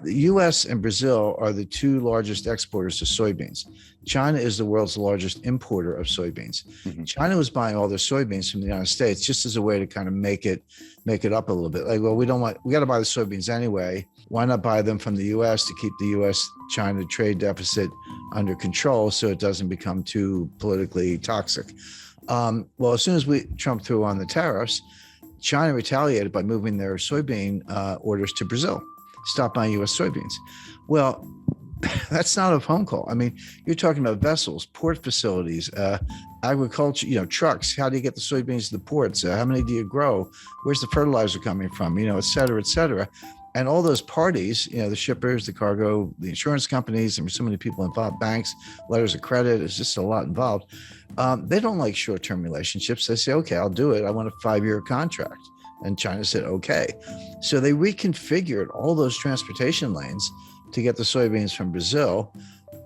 The US and Brazil are the two largest exporters of soybeans. China is the world's largest importer of soybeans. Mhm. China was buying all their soybeans from the United States just as a way to kind of make it up a little bit. Like, well, we got to buy the soybeans anyway. Why not buy them from the US to keep the US-China trade deficit under control so it doesn't become too politically toxic? Well, as soon as Trump threw on the tariffs, China retaliated by moving their soybean orders to Brazil. Stop buying U.S. soybeans. Well, that's not a phone call. I mean, you're talking about vessels, port facilities, agriculture, trucks. How do you get the soybeans to the ports? How many do you grow? Where's the fertilizer coming from? Et cetera, et cetera. And all those parties, the shippers, the cargo, the insurance companies, and so many people involved, banks, letters of credit, it's just a lot involved. They don't like short-term relationships. They say, okay, I'll do it. I want a 5-year contract. And China said, okay. So they reconfigured all those transportation lanes to get the soybeans from Brazil.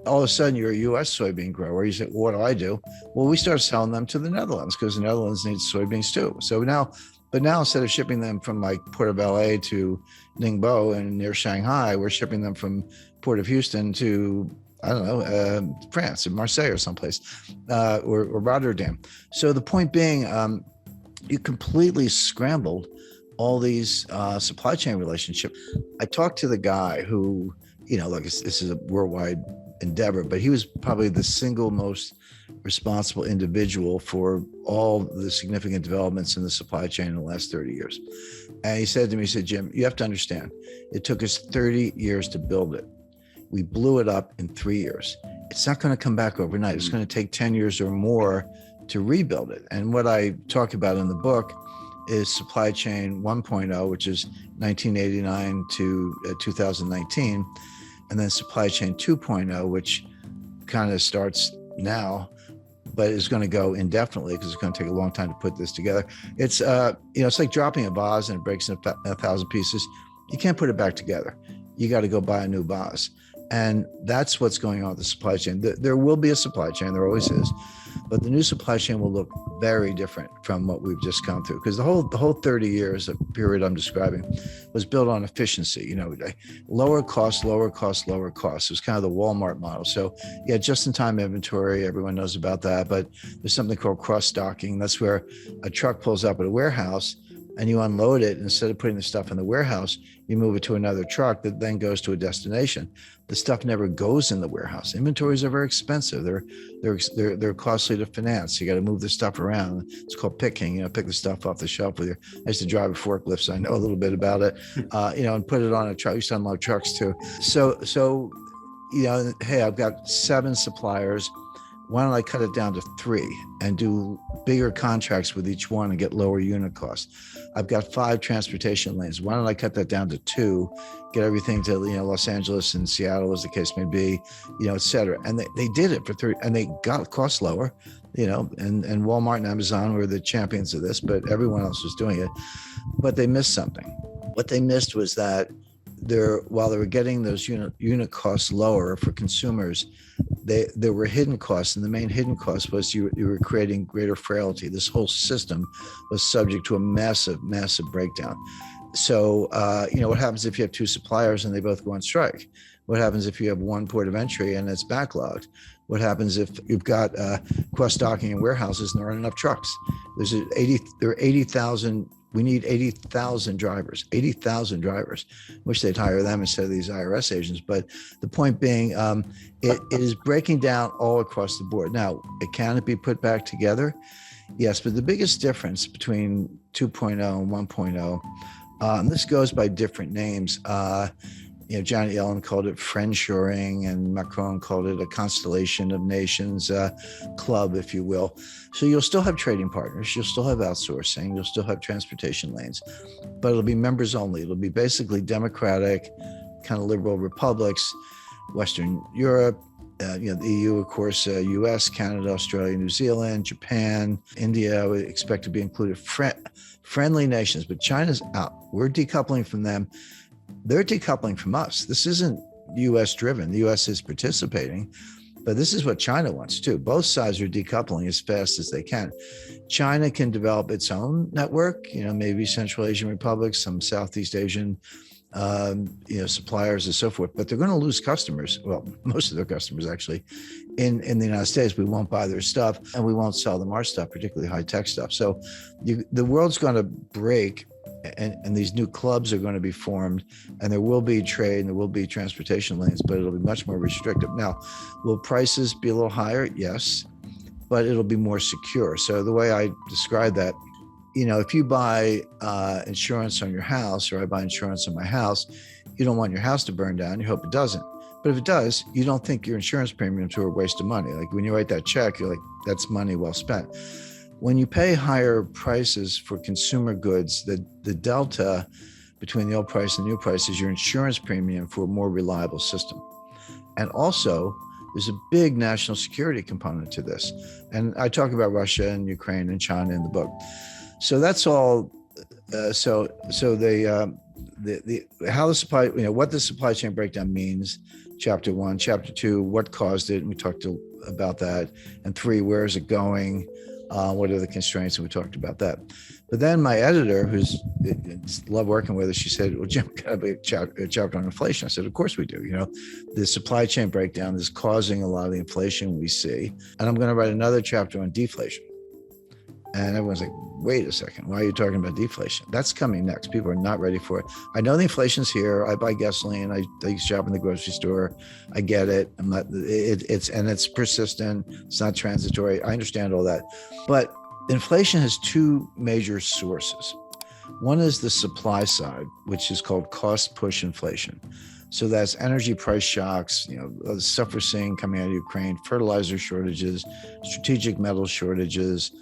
All of a sudden, you're a U.S. soybean grower. You say, well, what do? Well, we started selling them to the Netherlands because the Netherlands needs soybeans too. So now instead of shipping them from like Port of LA to Ningbo and near Shanghai, we're shipping them from Port of Houston to, I don't know, France, or Marseille or someplace, or Rotterdam. So the point being, you completely scrambled all these supply chain relationships. I talked to the guy who, look, this is a worldwide endeavor, but he was probably the single most responsible individual for all the significant developments in the supply chain in the last 30 years. And he said to me, Jim, you have to understand, it took us 30 years to build it. We blew it up in 3 years. It's not going to come back overnight. It's going to take 10 years or more to rebuild it. And what I talk about in the book is supply chain 1.0, which is 1989 to 2019, and then supply chain 2.0, which kind of starts now, but is going to go indefinitely because it's going to take a long time to put this together. It's it's like dropping a vase and it breaks in 1,000 pieces. You can't put it back together. You got to go buy a new vase. And that's what's going on with the supply chain. There will be a supply chain, there always is, but the new supply chain will look very different from what we've just gone through, because the whole 30 years of period I'm describing was built on efficiency, lower cost, lower cost, lower cost. It was kind of the Walmart model. So yeah, just-in-time inventory, everyone knows about that, but there's something called cross-stocking. That's where a truck pulls up at a warehouse and you unload it. Instead of putting the stuff in the warehouse, you move it to another truck that then goes to a destination. The stuff never goes in the warehouse. Inventories are very expensive. They're costly to finance. You got to move the stuff around. It's called picking. Pick the stuff off the shelf with your. I used to drive a forklift, so I know a little bit about it. And put it on a truck. I used to unload trucks too. So hey, I've got 7 suppliers. Why don't I cut it down to 3 and do bigger contracts with each one and get lower unit costs? I've got 5 transportation lanes. Why don't I cut that down to 2, get everything to Los Angeles and Seattle, as the case may be, et cetera. And they did it for 3, and they got costs lower, and Walmart and Amazon were the champions of this, but everyone else was doing it. But they missed something. What they missed was that while they were getting those unit costs lower for consumers, there were hidden costs, and the main hidden cost was you were creating greater frailty. This whole system was subject to a massive breakdown. So what happens if you have 2 suppliers and they both go on strike? What happens if you have one port of entry and it's backlogged? What happens if you've got cross-docking in warehouses and there aren't enough trucks? There are 80,000. We need 80,000 drivers, Wish they'd hire them instead of these IRS agents. But the point being, it is breaking down all across the board. Now, can it be put back together? Yes, but the biggest difference between 2.0 and 1.0, and this goes by different names. Janet Yellen called it friendshoring, and Macron called it a constellation of nations club, if you will. So you'll still have trading partners, you'll still have outsourcing, you'll still have transportation lanes, but it'll be members only. It'll be basically democratic, kind of liberal republics, Western Europe, the EU, of course, US, Canada, Australia, New Zealand, Japan, India, I would expect to be included. Friendly nations, but China's out. We're decoupling from them. They're decoupling from us. This isn't U.S. driven. The U.S. is participating, but this is what China wants too. Both sides are decoupling as fast as they can. China can develop its own network, maybe Central Asian republics, some Southeast Asian suppliers and so forth, but they're going to lose customers. Well, most of their customers actually in the United States. We won't buy their stuff and we won't sell them our stuff, particularly high tech stuff. So the world's going to break, and these new clubs are going to be formed, and there will be trade and there will be transportation lanes, but it'll be much more restrictive. Now, will prices be a little higher? Yes, but it'll be more secure. So the way I describe that, if you buy insurance on your house, or I buy insurance on my house, you don't want your house to burn down. You hope it doesn't. But if it does, you don't think your insurance premiums are a waste of money. Like when you write that check, you're like, that's money well spent. When you pay higher prices for consumer goods, the delta between the old price and the new price is your insurance premium for a more reliable system. And also, there's a big national security component to this. And I talk about Russia and Ukraine and China in the book. So that's all. So how the supply, what the supply chain breakdown means, chapter 1, chapter 2, what caused it, and we talked about that, and 3, where is it going, what are the constraints, and we talked about that. But then my editor, who's love working with us, she said, well, Jim, got to be a chapter on inflation. I said, of course we do. The supply chain breakdown is causing a lot of the inflation we see, and I'm going to write another chapter on deflation. And everyone's like, wait a second, why are you talking about deflation? That's coming next. People are not ready for it. I know the inflation's here. I buy gasoline. I shop in the grocery store. I get it. It's persistent. It's not transitory. I understand all that. But inflation has 2 major sources. One is the supply side, which is called cost push inflation. So that's energy price shocks, the stuff we're seeing coming out of Ukraine, fertilizer shortages, strategic metal shortages,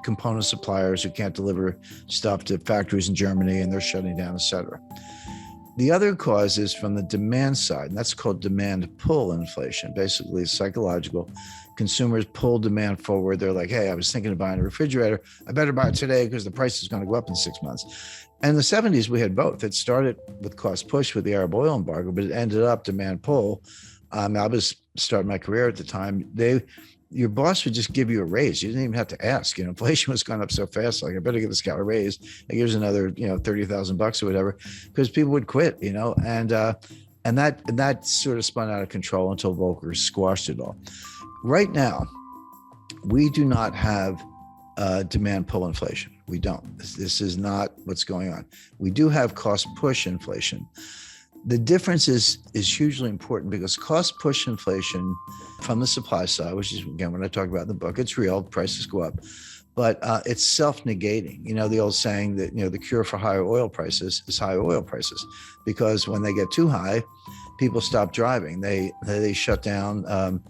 component suppliers who can't deliver stuff to factories in Germany and they're shutting down, et cetera. The other cause is from the demand side, and that's called demand pull inflation. Basically, it's psychological. Consumers pull demand forward. They're like, hey, I was thinking of buying a refrigerator. I better buy it today because the price is going to go up in 6 months. And in the 70s, we had both. It started with cost push with the Arab oil embargo, but it ended up demand pull. I was starting my career at the time. Your boss would just give you a raise. You didn't even have to ask. Inflation was going up so fast. Like, I better give this guy a raise. Like, here's another, $30,000 or whatever, because people would quit. And that sort of spun out of control until Volcker squashed it all. Right now, we do not have demand pull inflation. We don't. This is not what's going on. We do have cost push inflation. The difference is hugely important because cost push inflation from the supply side, which is, again, when I talk about in the book, it's real, prices go up, but it's self-negating. The old saying that, the cure for higher oil prices is higher oil prices, because when they get too high, people stop driving. They shut down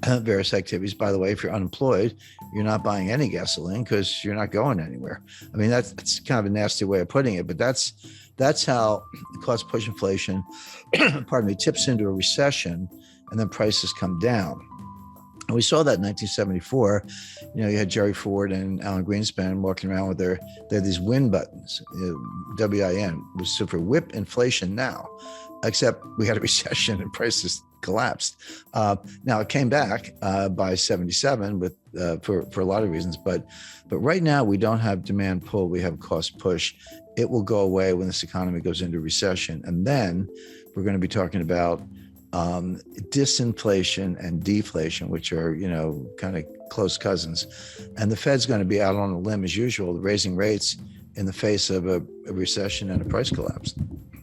various activities. By the way, if you're unemployed, you're not buying any gasoline because you're not going anywhere. I mean, that's kind of a nasty way of putting it, but that's how cost push inflation, tips into a recession, and then prices come down. And we saw that in 1974. You had Jerry Ford and Alan Greenspan walking around with they had these win buttons, WIN, was so for whip inflation now, except we had a recession and prices collapsed. Now it came back by 77 with for a lot of reasons, but right now we don't have demand pull, we have cost push. It will go away when this economy goes into recession, and then we're going to be talking about disinflation and deflation, which are kind of close cousins. And the Fed's going to be out on a limb as usual, raising rates in the face of a recession and a price collapse.